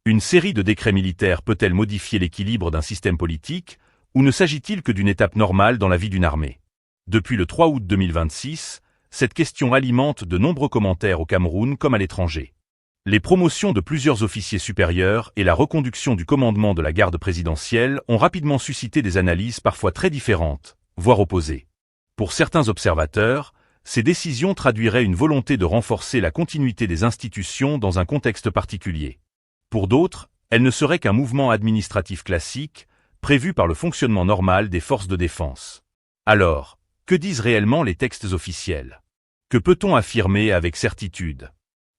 Une série de décrets militaires peut-elle modifier l'équilibre d'un système politique, ou ne s'agit-il que d'une étape normale dans la vie d'une armée? Depuis le 3 août 2026, cette question alimente de nombreux commentaires au Cameroun comme à l'étranger. Les promotions de plusieurs officiers supérieurs et la reconduction du commandement de la garde présidentielle ont rapidement suscité des analyses parfois très différentes, voire opposées. Pour certains observateurs, ces décisions traduiraient une volonté de renforcer la continuité des institutions dans un contexte particulier. Pour d'autres, elles ne seraient qu'un mouvement administratif classique, prévu par le fonctionnement normal des forces de défense. Alors, que disent réellement les textes officiels? Que peut-on affirmer avec certitude?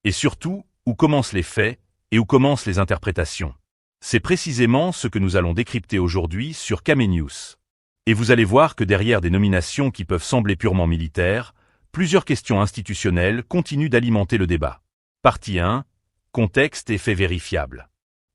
Et surtout, où commencent les faits et où commencent les interprétations? C'est précisément ce que nous allons décrypter aujourd'hui sur Camenews. Et vous allez voir que derrière des nominations qui peuvent sembler purement militaires, plusieurs questions institutionnelles continuent d'alimenter le débat. Partie 1. Contexte et faits vérifiables.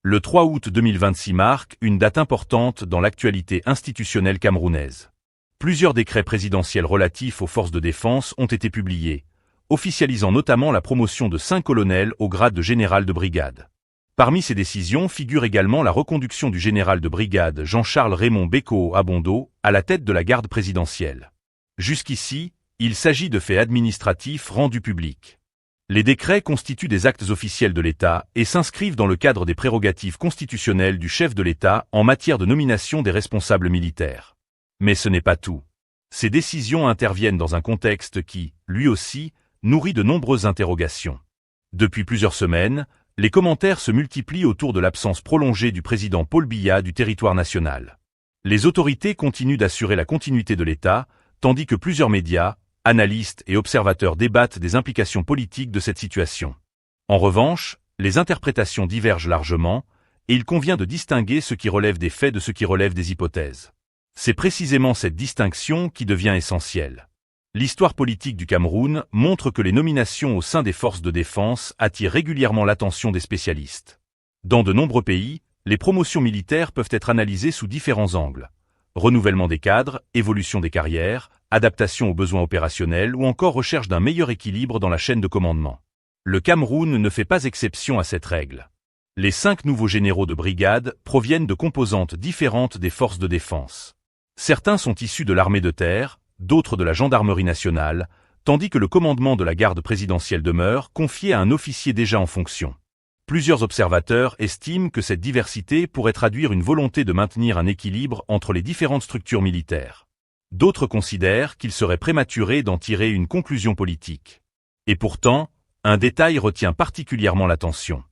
Le 3 août 2026 marque une date importante dans l'actualité institutionnelle camerounaise. Plusieurs décrets présidentiels relatifs aux forces de défense ont été publiés, officialisant notamment la promotion de 5 colonels au grade de général de brigade. Parmi ces décisions figure également la reconduction du général de brigade Jean-Charles Raymond Beko Abondo à la tête de la garde présidentielle. Jusqu'ici, il s'agit de faits administratifs rendus publics. Les décrets constituent des actes officiels de l'État et s'inscrivent dans le cadre des prérogatives constitutionnelles du chef de l'État en matière de nomination des responsables militaires. Mais ce n'est pas tout. Ces décisions interviennent dans un contexte qui, lui aussi, nourrit de nombreuses interrogations. Depuis plusieurs semaines, les commentaires se multiplient autour de l'absence prolongée du président Paul Biya du territoire national. Les autorités continuent d'assurer la continuité de l'État, tandis que plusieurs médias, analystes et observateurs débattent des implications politiques de cette situation. En revanche, les interprétations divergent largement, et il convient de distinguer ce qui relève des faits de ce qui relève des hypothèses. C'est précisément cette distinction qui devient essentielle. L'histoire politique du Cameroun montre que les nominations au sein des forces de défense attirent régulièrement l'attention des spécialistes. Dans de nombreux pays, les promotions militaires peuvent être analysées sous différents angles. Renouvellement des cadres, évolution des carrières, adaptation aux besoins opérationnels ou encore recherche d'un meilleur équilibre dans la chaîne de commandement. Le Cameroun ne fait pas exception à cette règle. Les 5 nouveaux généraux de brigade proviennent de composantes différentes des forces de défense. Certains sont issus de l'armée de terre, d'autres de la gendarmerie nationale, tandis que le commandement de la garde présidentielle demeure confié à un officier déjà en fonction. Plusieurs observateurs estiment que cette diversité pourrait traduire une volonté de maintenir un équilibre entre les différentes structures militaires. D'autres considèrent qu'il serait prématuré d'en tirer une conclusion politique. Et pourtant, un détail retient particulièrement l'attention.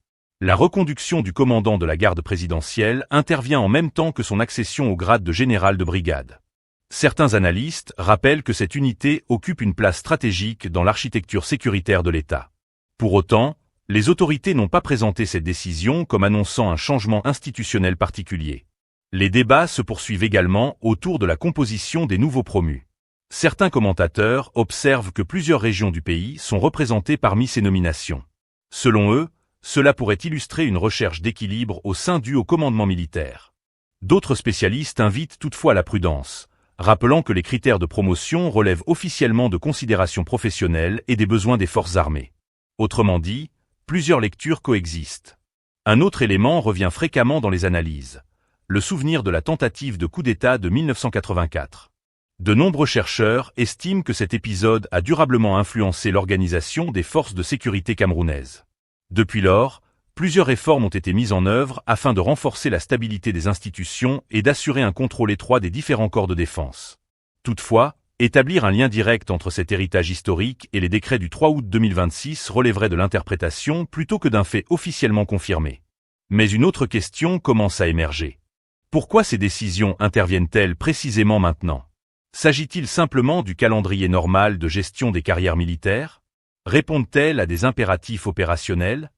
La reconduction du commandant de la garde présidentielle intervient en même temps que son accession au grade de général de brigade. Certains analystes rappellent que cette unité occupe une place stratégique dans l'architecture sécuritaire de l'État. Pour autant, les autorités n'ont pas présenté cette décision comme annonçant un changement institutionnel particulier. Les débats se poursuivent également autour de la composition des nouveaux promus. Certains commentateurs observent que plusieurs régions du pays sont représentées parmi ces nominations. Selon eux, cela pourrait illustrer une recherche d'équilibre au sein du haut commandement militaire. D'autres spécialistes invitent toutefois à la prudence, rappelant que les critères de promotion relèvent officiellement de considérations professionnelles et des besoins des forces armées. Autrement dit, plusieurs lectures coexistent. Un autre élément revient fréquemment dans les analyses, le souvenir de la tentative de coup d'État de 1984. De nombreux chercheurs estiment que cet épisode a durablement influencé l'organisation des forces de sécurité camerounaises. Depuis lors, plusieurs réformes ont été mises en œuvre afin de renforcer la stabilité des institutions et d'assurer un contrôle étroit des différents corps de défense. Toutefois, établir un lien direct entre cet héritage historique et les décrets du 3 août 2026 relèverait de l'interprétation plutôt que d'un fait officiellement confirmé. Mais une autre question commence à émerger. Pourquoi ces décisions interviennent-elles précisément maintenant? S'agit-il simplement du calendrier normal de gestion des carrières militaires? Répondent-elles à des impératifs opérationnels?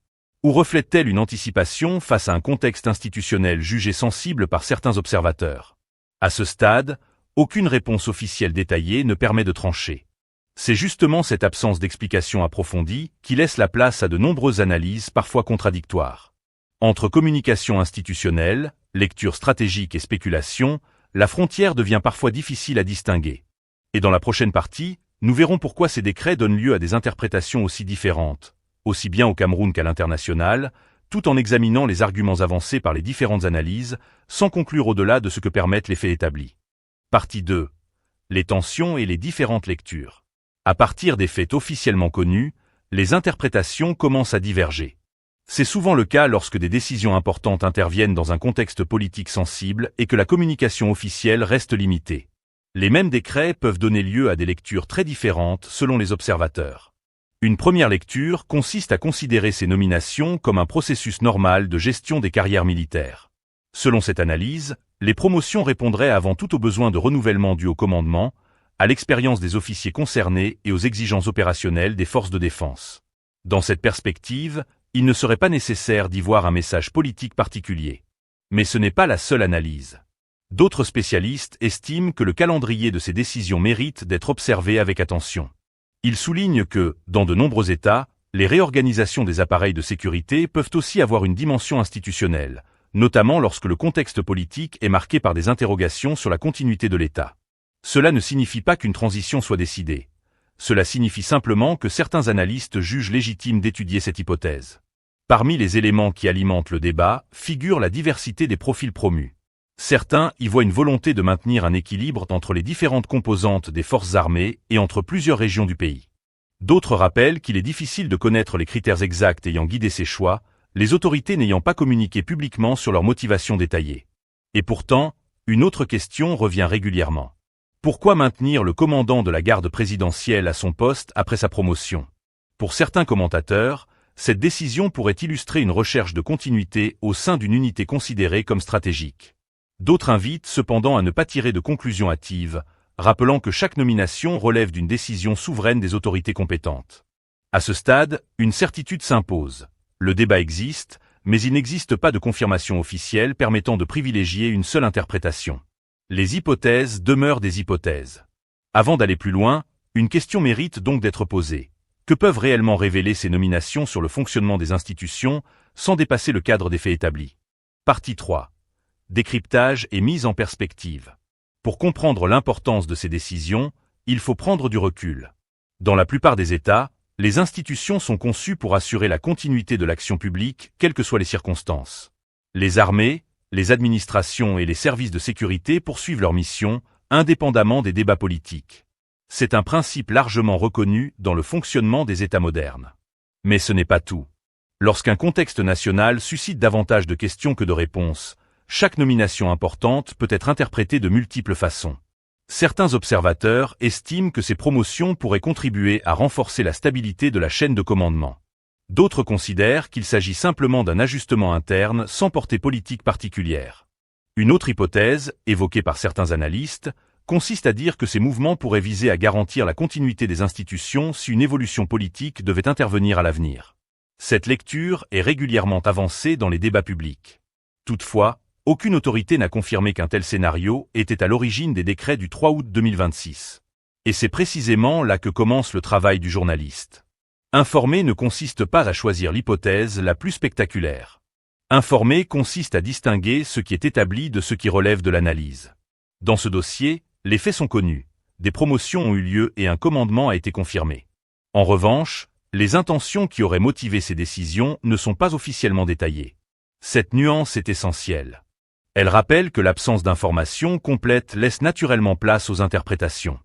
Ou reflète-t-elle une anticipation face à un contexte institutionnel jugé sensible par certains observateurs? À ce stade, aucune réponse officielle détaillée ne permet de trancher. C'est justement cette absence d'explication approfondie qui laisse la place à de nombreuses analyses parfois contradictoires. Entre communication institutionnelle, lecture stratégique et spéculation, la frontière devient parfois difficile à distinguer. Et dans la prochaine partie, nous verrons pourquoi ces décrets donnent lieu à des interprétations aussi différentes, aussi bien au Cameroun qu'à l'international, tout en examinant les arguments avancés par les différentes analyses, sans conclure au-delà de ce que permettent les faits établis. Partie 2. Les tensions et les différentes lectures. À partir des faits officiellement connus, les interprétations commencent à diverger. C'est souvent le cas lorsque des décisions importantes interviennent dans un contexte politique sensible et que la communication officielle reste limitée. Les mêmes décrets peuvent donner lieu à des lectures très différentes selon les observateurs. Une première lecture consiste à considérer ces nominations comme un processus normal de gestion des carrières militaires. Selon cette analyse, les promotions répondraient avant tout aux besoins de renouvellement dus au commandement, à l'expérience des officiers concernés et aux exigences opérationnelles des forces de défense. Dans cette perspective, il ne serait pas nécessaire d'y voir un message politique particulier. Mais ce n'est pas la seule analyse. D'autres spécialistes estiment que le calendrier de ces décisions mérite d'être observé avec attention. Ils soulignent que, dans de nombreux États, les réorganisations des appareils de sécurité peuvent aussi avoir une dimension institutionnelle, notamment lorsque le contexte politique est marqué par des interrogations sur la continuité de l'État. Cela ne signifie pas qu'une transition soit décidée. Cela signifie simplement que certains analystes jugent légitime d'étudier cette hypothèse. Parmi les éléments qui alimentent le débat figure la diversité des profils promus. Certains y voient une volonté de maintenir un équilibre entre les différentes composantes des forces armées et entre plusieurs régions du pays. D'autres rappellent qu'il est difficile de connaître les critères exacts ayant guidé ces choix, les autorités n'ayant pas communiqué publiquement sur leurs motivations détaillées. Et pourtant, une autre question revient régulièrement. Pourquoi maintenir le commandant de la garde présidentielle à son poste après sa promotion? Pour certains commentateurs, cette décision pourrait illustrer une recherche de continuité au sein d'une unité considérée comme stratégique. D'autres invitent cependant à ne pas tirer de conclusions hâtives, rappelant que chaque nomination relève d'une décision souveraine des autorités compétentes. À ce stade, une certitude s'impose. Le débat existe, mais il n'existe pas de confirmation officielle permettant de privilégier une seule interprétation. Les hypothèses demeurent des hypothèses. Avant d'aller plus loin, une question mérite donc d'être posée. Que peuvent réellement révéler ces nominations sur le fonctionnement des institutions sans dépasser le cadre des faits établis? Partie 3. Décryptage et mise en perspective. Pour comprendre l'importance de ces décisions, il faut prendre du recul. Dans la plupart des États, les institutions sont conçues pour assurer la continuité de l'action publique, quelles que soient les circonstances. Les armées, les administrations et les services de sécurité poursuivent leur mission, indépendamment des débats politiques. C'est un principe largement reconnu dans le fonctionnement des États modernes. Mais ce n'est pas tout. Lorsqu'un contexte national suscite davantage de questions que de réponses, chaque nomination importante peut être interprétée de multiples façons. Certains observateurs estiment que ces promotions pourraient contribuer à renforcer la stabilité de la chaîne de commandement. D'autres considèrent qu'il s'agit simplement d'un ajustement interne sans portée politique particulière. Une autre hypothèse, évoquée par certains analystes, consiste à dire que ces mouvements pourraient viser à garantir la continuité des institutions si une évolution politique devait intervenir à l'avenir. Cette lecture est régulièrement avancée dans les débats publics. Toutefois, aucune autorité n'a confirmé qu'un tel scénario était à l'origine des décrets du 3 août 2026. Et c'est précisément là que commence le travail du journaliste. Informer ne consiste pas à choisir l'hypothèse la plus spectaculaire. Informer consiste à distinguer ce qui est établi de ce qui relève de l'analyse. Dans ce dossier, les faits sont connus, des promotions ont eu lieu et un commandement a été confirmé. En revanche, les intentions qui auraient motivé ces décisions ne sont pas officiellement détaillées. Cette nuance est essentielle. Elle rappelle que l'absence d'informations complètes laisse naturellement place aux interprétations.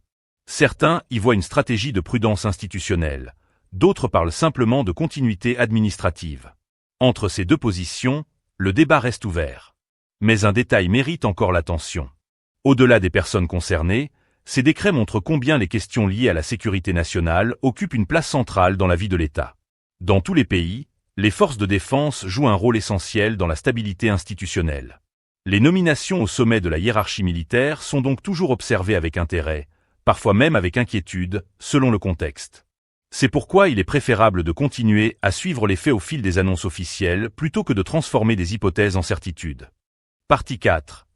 Certains y voient une stratégie de prudence institutionnelle, d'autres parlent simplement de continuité administrative. Entre ces deux positions, le débat reste ouvert. Mais un détail mérite encore l'attention. Au-delà des personnes concernées, ces décrets montrent combien les questions liées à la sécurité nationale occupent une place centrale dans la vie de l'État. Dans tous les pays, les forces de défense jouent un rôle essentiel dans la stabilité institutionnelle. Les nominations au sommet de la hiérarchie militaire sont donc toujours observées avec intérêt, parfois même avec inquiétude, selon le contexte. C'est pourquoi il est préférable de continuer à suivre les faits au fil des annonces officielles plutôt que de transformer des hypothèses en certitudes. Partie 4.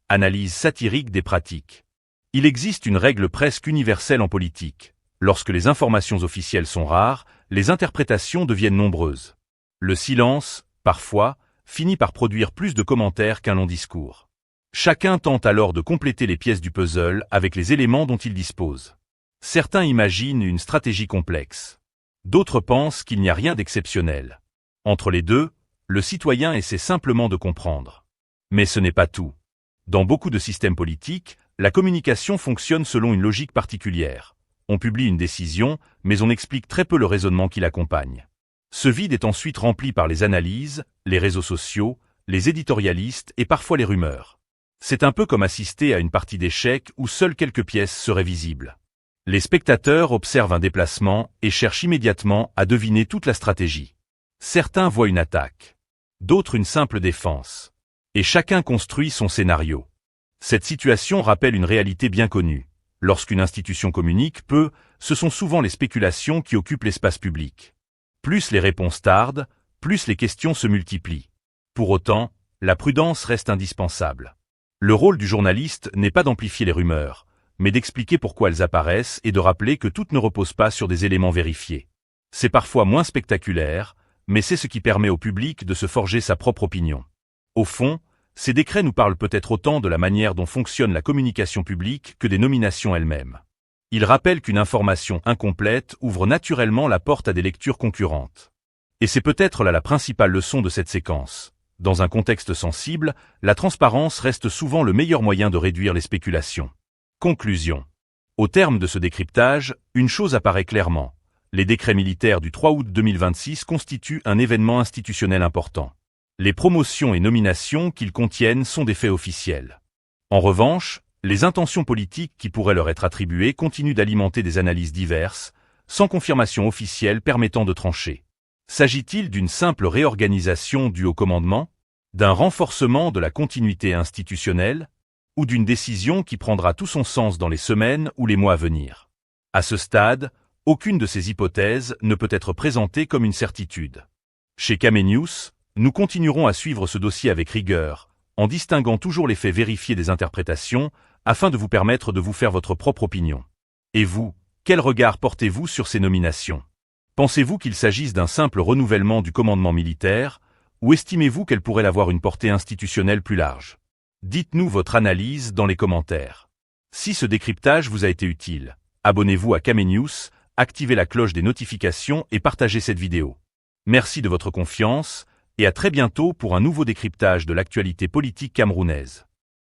Analyse satirique des pratiques. Il existe une règle presque universelle en politique. Lorsque les informations officielles sont rares, les interprétations deviennent nombreuses. Le silence, parfois, finit par produire plus de commentaires qu'un long discours. Chacun tente alors de compléter les pièces du puzzle avec les éléments dont il dispose. Certains imaginent une stratégie complexe. D'autres pensent qu'il n'y a rien d'exceptionnel. Entre les deux, le citoyen essaie simplement de comprendre. Mais ce n'est pas tout. Dans beaucoup de systèmes politiques, la communication fonctionne selon une logique particulière. On publie une décision, mais on explique très peu le raisonnement qui l'accompagne. Ce vide est ensuite rempli par les analyses, les réseaux sociaux, les éditorialistes et parfois les rumeurs. C'est un peu comme assister à une partie d'échecs où seules quelques pièces seraient visibles. Les spectateurs observent un déplacement et cherchent immédiatement à deviner toute la stratégie. Certains voient une attaque, d'autres une simple défense. Et chacun construit son scénario. Cette situation rappelle une réalité bien connue. Lorsqu'une institution communique peu, ce sont souvent les spéculations qui occupent l'espace public. Plus les réponses tardent, plus les questions se multiplient. Pour autant, la prudence reste indispensable. Le rôle du journaliste n'est pas d'amplifier les rumeurs, mais d'expliquer pourquoi elles apparaissent et de rappeler que toutes ne reposent pas sur des éléments vérifiés. C'est parfois moins spectaculaire, mais c'est ce qui permet au public de se forger sa propre opinion. Au fond, ces décrets nous parlent peut-être autant de la manière dont fonctionne la communication publique que des nominations elles-mêmes. Ils rappellent qu'une information incomplète ouvre naturellement la porte à des lectures concurrentes. Et c'est peut-être là la principale leçon de cette séquence. Dans un contexte sensible, la transparence reste souvent le meilleur moyen de réduire les spéculations. Conclusion. Au terme de ce décryptage, une chose apparaît clairement. Les décrets militaires du 3 août 2026 constituent un événement institutionnel important. Les promotions et nominations qu'ils contiennent sont des faits officiels. En revanche, les intentions politiques qui pourraient leur être attribuées continuent d'alimenter des analyses diverses, sans confirmation officielle permettant de trancher. S'agit-il d'une simple réorganisation du haut commandement, d'un renforcement de la continuité institutionnelle, ou d'une décision qui prendra tout son sens dans les semaines ou les mois à venir? À ce stade, aucune de ces hypothèses ne peut être présentée comme une certitude. Chez Kame-News, nous continuerons à suivre ce dossier avec rigueur, en distinguant toujours les faits vérifiés des interprétations, afin de vous permettre de vous faire votre propre opinion. Et vous, quel regard portez-vous sur ces nominations? Pensez-vous qu'il s'agisse d'un simple renouvellement du commandement militaire, ou estimez-vous qu'elle pourrait avoir une portée institutionnelle plus large? Dites-nous votre analyse dans les commentaires. Si ce décryptage vous a été utile, abonnez-vous à Kame-News, activez la cloche des notifications et partagez cette vidéo. Merci de votre confiance, et à très bientôt pour un nouveau décryptage de l'actualité politique camerounaise.